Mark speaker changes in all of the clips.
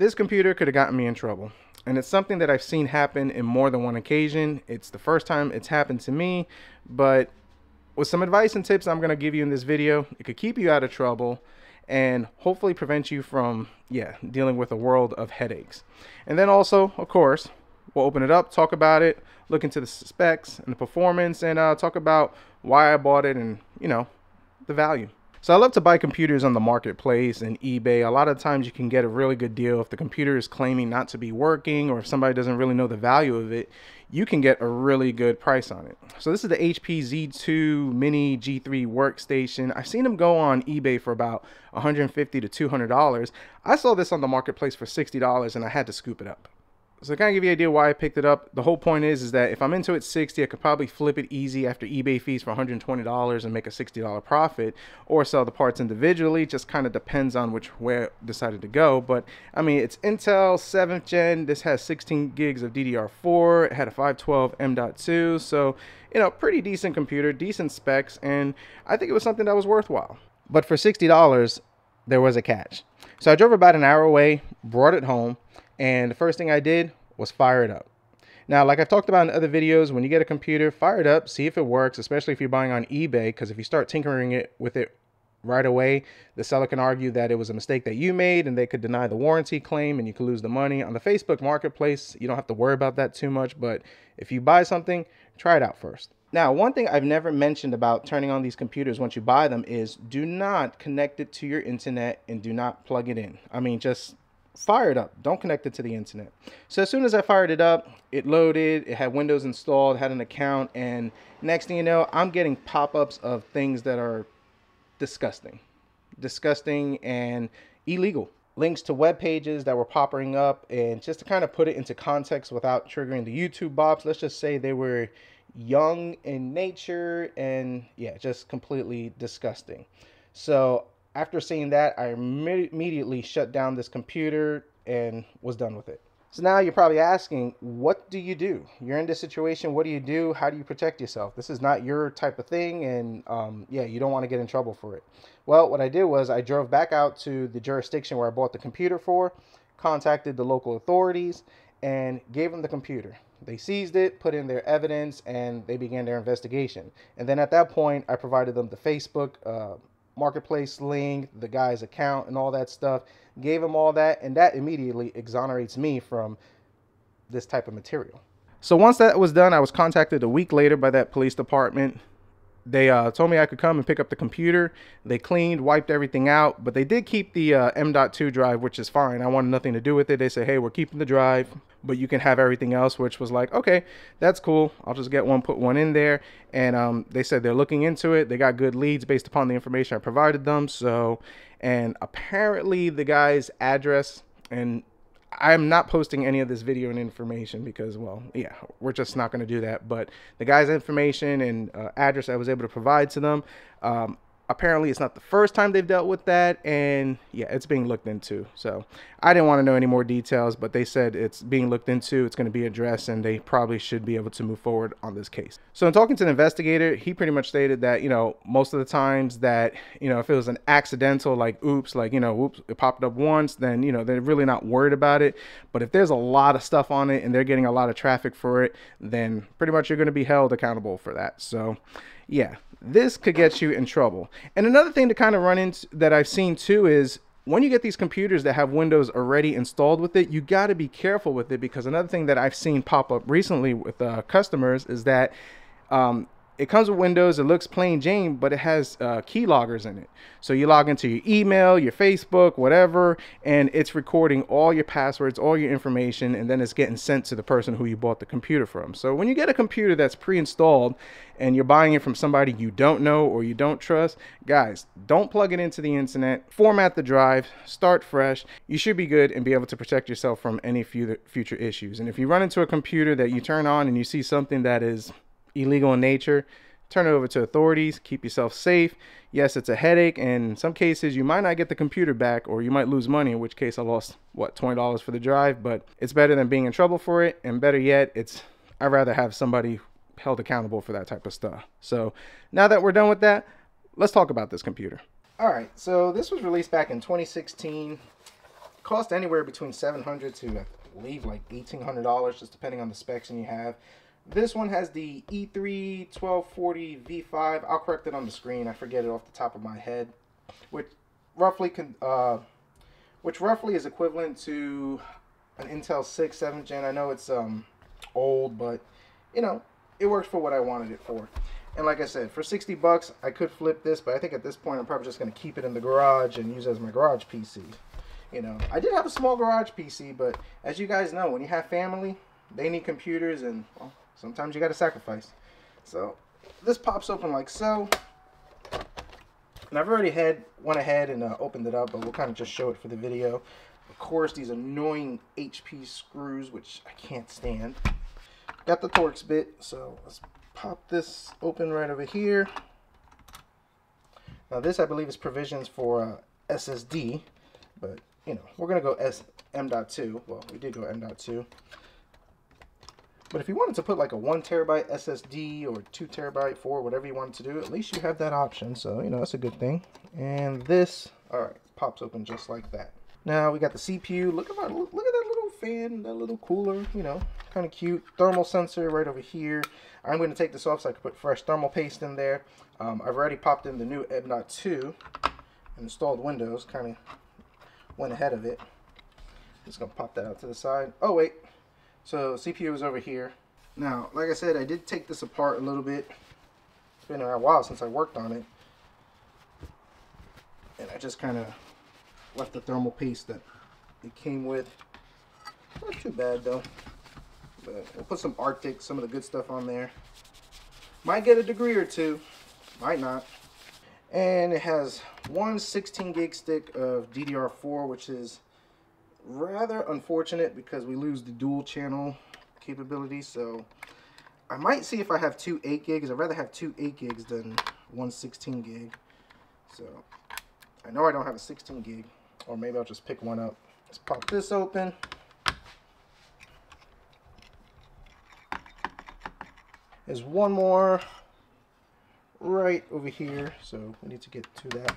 Speaker 1: This computer could have gotten me in trouble. And it's something that I've seen happen in more than one occasion. It's the first time it's happened to me, but with some advice and tips I'm going to give you in this video, it could keep you out of trouble and hopefully prevent you from, dealing with a world of headaches. And then also, of course, we'll open it up, talk about it, look into the specs and the performance, and talk about why I bought it and, the value. So I love to buy computers on the marketplace and eBay. A lot of times you can get a really good deal if the computer is claiming not to be working, or if somebody doesn't really know the value of it, you can get a really good price on it. So this is the HP Z2 Mini G3 workstation. I've seen them go on eBay for about $150 to $200. I saw this on the marketplace for $60 and I had to scoop it up. So to kind of give you an idea why I picked it up, the whole point is that if I'm into it 60, I could probably flip it easy after eBay fees for $120 and make a $60 profit, or sell the parts individually. Just kind of depends on which way I decided to go. But I mean, it's Intel 7th gen. This has 16 gigs of DDR4. It had a 512 M.2. So, pretty decent computer, decent specs, and I think it was something that was worthwhile. But for $60, there was a catch. So I drove about an hour away, brought it home, and the first thing I did was fire it up. Now, like I've talked about in other videos, when you get a computer, fire it up, see if it works, especially if you're buying on eBay, because if you start tinkering with it right away, the seller can argue that it was a mistake that you made and they could deny the warranty claim and you could lose the money. On the Facebook marketplace, you don't have to worry about that too much, but if you buy something, try it out first. Now, one thing I've never mentioned about turning on these computers once you buy them is do not connect it to your internet and do not plug it in. I mean, just fire it up. Don't connect it to the internet. So as soon as I fired it up, it loaded, it had Windows installed, had an account, and next thing you know, I'm getting pop-ups of things that are disgusting and illegal. Links to web pages that were popping up, and just to kind of put it into context without triggering the YouTube bots, let's just say they were young in nature and just completely disgusting. So after seeing that, I immediately shut down this computer and was done with it. So now you're probably asking, what do you do? You're in this situation, what do you do? How do you protect yourself? This is not your type of thing, and you don't want to get in trouble for it. Well, what I did was I drove back out to the jurisdiction where I bought the computer for, contacted the local authorities, and gave them the computer. They seized it, put in their evidence, and they began their investigation. And then at that point, I provided them the Facebook marketplace link, the guy's account, and all that stuff. Gave him all that, and that immediately exonerates me from this type of material. So once that was done, I was contacted a week later by that police department. They told me I could come and pick up the computer. They cleaned, wiped everything out, but they did keep the M.2 drive, which is fine. I wanted nothing to do with it. They said, hey, we're keeping the drive, but you can have everything else, which was like, okay, that's cool. I'll just get one, put one in there. And they said they're looking into it. They got good leads based upon the information I provided them. So, and apparently the guy's address, and I'm not posting any of this video and information because, well, we're just not going to do that. But the guy's information and address I was able to provide to them, apparently it's not the first time they've dealt with that, and it's being looked into. So I didn't want to know any more details, but they said it's being looked into, it's going to be addressed, and they probably should be able to move forward on this case. So in talking to the investigator, he pretty much stated that, most of the times that, if it was an accidental, like, oops, it popped up once, then, they're really not worried about it. But if there's a lot of stuff on it and they're getting a lot of traffic for it, then pretty much you're going to be held accountable for that. So this could get you in trouble. And another thing to kind of run into that I've seen too is when you get these computers that have Windows already installed with it, you got to be careful with it, because another thing that I've seen pop up recently with customers is that it comes with Windows, it looks plain Jane, but it has keyloggers in it. So you log into your email, your Facebook, whatever, and it's recording all your passwords, all your information, and then it's getting sent to the person who you bought the computer from. So when you get a computer that's pre-installed and you're buying it from somebody you don't know or you don't trust, guys, don't plug it into the internet, format the drive, start fresh. You should be good and be able to protect yourself from any future issues. And if you run into a computer that you turn on and you see something that is illegal in nature, turn it over to authorities. Keep yourself safe. Yes, it's a headache, and in some cases you might not get the computer back, or you might lose money, in which case I lost $20 for the drive, but it's better than being in trouble for it. And better yet, I'd rather have somebody held accountable for that type of stuff. So now that we're done with that, let's talk about this computer. All right, so this was released back in 2016. cost anywhere between $700 to I believe like $1,800, just depending on the specs and you have. This one has the E3 1240 V5. I'll correct it on the screen. I forget it off the top of my head, which roughly is equivalent to an Intel 6 7th gen. I know it's old, but you know, it works for what I wanted it for. And like I said, for 60 bucks, I could flip this, but I think at this point I'm probably just going to keep it in the garage and use it as my garage PC. You know, I did have a small garage PC, but as you guys know, when you have family, they need computers, and well, sometimes you got to sacrifice. So this pops open like so. And I've already went ahead and opened it up, but we'll kind of just show it for the video. Of course, these annoying HP screws, which I can't stand. Got the Torx bit, so let's pop this open right over here. Now this, I believe, is provisions for SSD, but you know, we're gonna go M.2. Well, we did go M.2. But if you wanted to put like a 1 terabyte SSD or 2 terabyte, 4, whatever you wanted to do, at least you have that option. So, you know, that's a good thing. And this, all right, pops open just like that. Now we got the CPU. Look at that little fan, that little cooler, you know, kind of cute. Thermal sensor right over here. I'm going to take this off so I can put fresh thermal paste in there. I've already popped in the new M.2 and installed Windows, kind of went ahead of it. Just going to pop that out to the side. Oh, wait. So CPU is over here. Now, like I said, I did take this apart a little bit. It's been a while since I worked on it. And I just kind of left the thermal paste that it came with. Not too bad though. But we'll put some Arctic, some of the good stuff on there. Might get a degree or two. Might not. And it has one 16 gig stick of DDR4, which is rather unfortunate because we lose the dual channel capability. So I might see if I have two 8 gigs. I'd rather have two 8 gigs than one 16 gig. So I know I don't have a 16 gig, or maybe I'll just pick one up. Let's pop this open. There's one more right over here, so we need to get to that.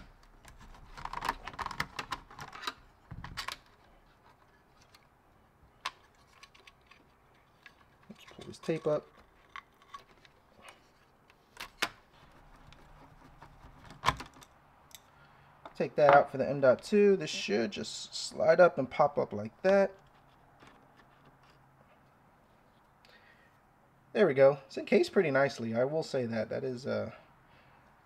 Speaker 1: Pull this tape up. Take that out for the M.2. This should just slide up and pop up like that. There we go. It's encased pretty nicely. I will say that. That is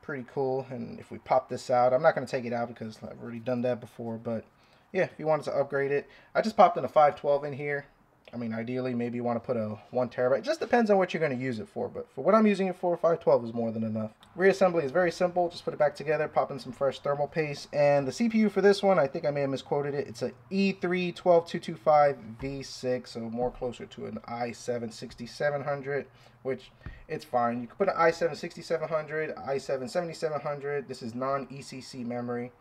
Speaker 1: pretty cool. And if we pop this out, I'm not going to take it out because I've already done that before. But yeah, if you wanted to upgrade it, I just popped in a 512 in here. I mean, ideally, maybe you want to put a 1 terabyte. It just depends on what you're going to use it for. But for what I'm using it for, 512 is more than enough. Reassembly is very simple. Just put it back together, pop in some fresh thermal paste. And the CPU for this one, I think I may have misquoted it. It's a E3 12225 V6, so more closer to an i7 6700, which it's fine. You can put an i7 6700, i7 7700. This is non-ECC memory.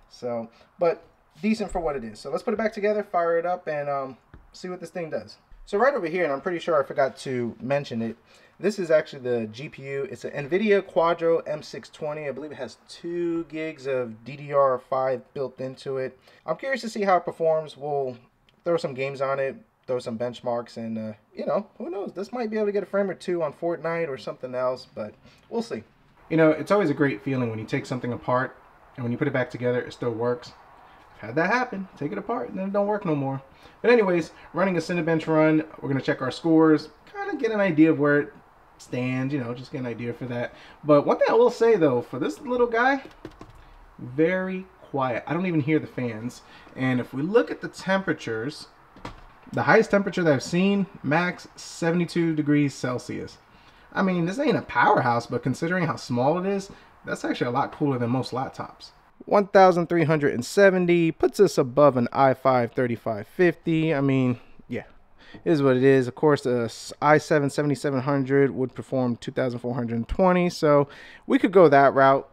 Speaker 1: So, but decent for what it is. So let's put it back together, fire it up, and see what this thing does. So right over here, and I'm pretty sure I forgot to mention it, this is actually the GPU. It's an NVIDIA Quadro M620. I believe it has 2 gigs of DDR5 built into it. I'm curious to see how it performs. We'll throw some games on it, throw some benchmarks, and you know, who knows? This might be able to get a frame or two on Fortnite or something else, but we'll see. You know, it's always a great feeling when you take something apart and when you put it back together, it still works. Had that happen, take it apart and then it don't work no more. But anyways, running a Cinebench run, we're gonna check our scores, kind of get an idea of where it stands, you know, just get an idea for that. But one thing I will say though, for this little guy, very quiet. I don't even hear the fans. And if we look at the temperatures, the highest temperature that I've seen, max 72 degrees Celsius. I mean, this ain't a powerhouse, but considering how small it is, that's actually a lot cooler than most laptops. 1,370 puts us above an i5 3550. I mean, yeah, it is what it is. Of course, the i7 7700 would perform 2,420, so we could go that route.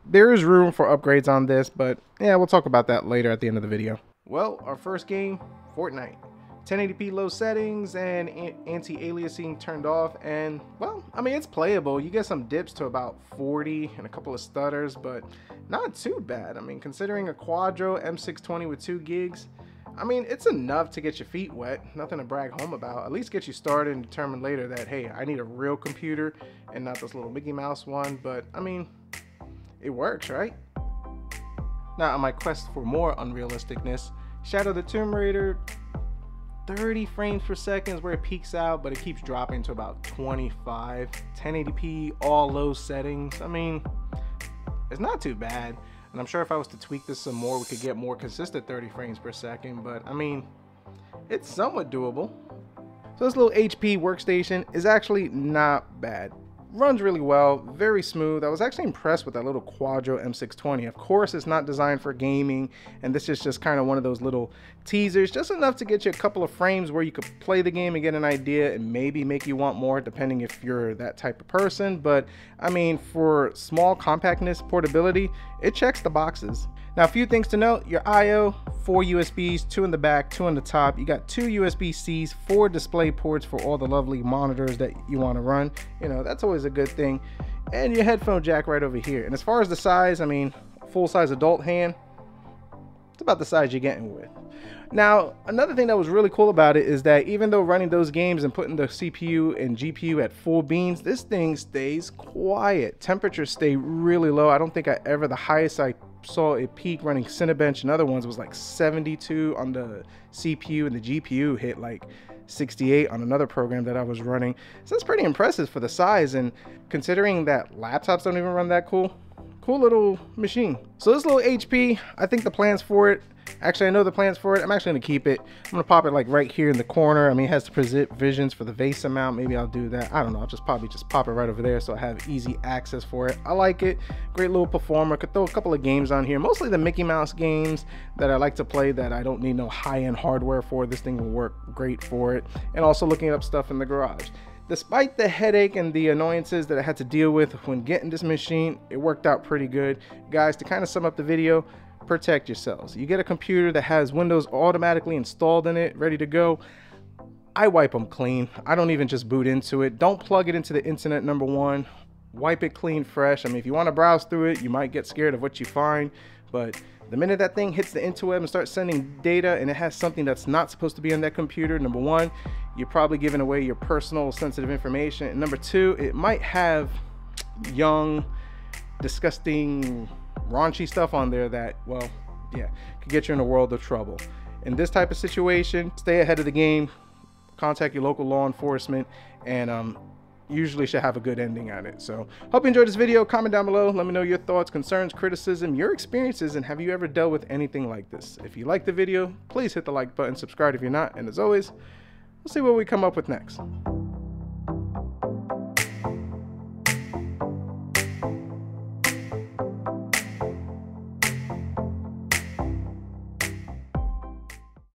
Speaker 1: There is room for upgrades on this, but yeah, we'll talk about that later at the end of the video. Well, our first game, Fortnite. 1080p low settings and anti-aliasing turned off, and well, I mean, it's playable. You get some dips to about 40 and a couple of stutters, but not too bad. I mean, considering a Quadro M620 with 2 gigs, I mean, it's enough to get your feet wet, nothing to brag home about. At least get you started and determine later that, hey, I need a real computer and not this little Mickey Mouse one. But I mean, it works, right? Now, on my quest for more unrealisticness, Shadow the Tomb Raider, 30 frames per second is where it peaks out, but it keeps dropping to about 25. 1080p, all low settings. I mean, it's not too bad. And I'm sure if I was to tweak this some more, we could get more consistent 30 frames per second. But I mean, it's somewhat doable. So this little HP workstation is actually not bad. Runs really well, very smooth. I was actually impressed with that little Quadro M620. Of course, it's not designed for gaming, and this is just kind of one of those little teasers, just enough to get you a couple of frames where you could play the game and get an idea and maybe make you want more, depending if you're that type of person. But I mean, for small compactness, portability, it checks the boxes. Now, a few things to note: your I/O, 4 USBs, 2 in the back, 2 on the top. You got 2 USB-Cs, 4 display ports for all the lovely monitors that you want to run. You know, that's always a good thing. And your headphone jack right over here. And as far as the size, I mean, full-size adult hand, it's about the size you're getting with. Now, another thing that was really cool about it is that even though running those games and putting the CPU and GPU at full beans, this thing stays quiet. Temperatures stay really low. I don't think the highest I saw it peak running Cinebench and other ones was like 72 on the CPU, and the GPU hit like 68 on another program that I was running. So that's pretty impressive for the size, and considering that laptops don't even run that cool little machine. So this little HP, I think the plans for it, actually I know the plans for it, I'm actually gonna keep it. I'm gonna pop it like right here in the corner. I mean, it has the provisions for the VESA mount. Maybe I'll do that. I don't know, I'll probably just pop it right over there so I have easy access for it. I like it, great little performer. Could throw a couple of games on here, mostly the Mickey Mouse games that I like to play that I don't need no high-end hardware for. This thing will work great for it. And also looking up stuff in the garage. Despite the headache and the annoyances that I had to deal with when getting this machine, it worked out pretty good. Guys, to kind of sum up the video, protect yourselves. You get a computer that has Windows automatically installed in it, ready to go. I wipe them clean. I don't even just boot into it. Don't plug it into the internet, number one. Wipe it clean, fresh. I mean, if you want to browse through it, you might get scared of what you find, but the minute that thing hits the interweb and starts sending data and it has something that's not supposed to be on that computer, number one, you're probably giving away your personal sensitive information. And number two, it might have young, disgusting, raunchy stuff on there that, well, yeah, could get you in a world of trouble. In this type of situation, stay ahead of the game, contact your local law enforcement, and usually should have a good ending on it. So hope you enjoyed this video. Comment down below, let me know your thoughts, concerns, criticism, your experiences, and have you ever dealt with anything like this. If you liked the video, please hit the like button, subscribe if you're not, and as always, we'll see what we come up with next.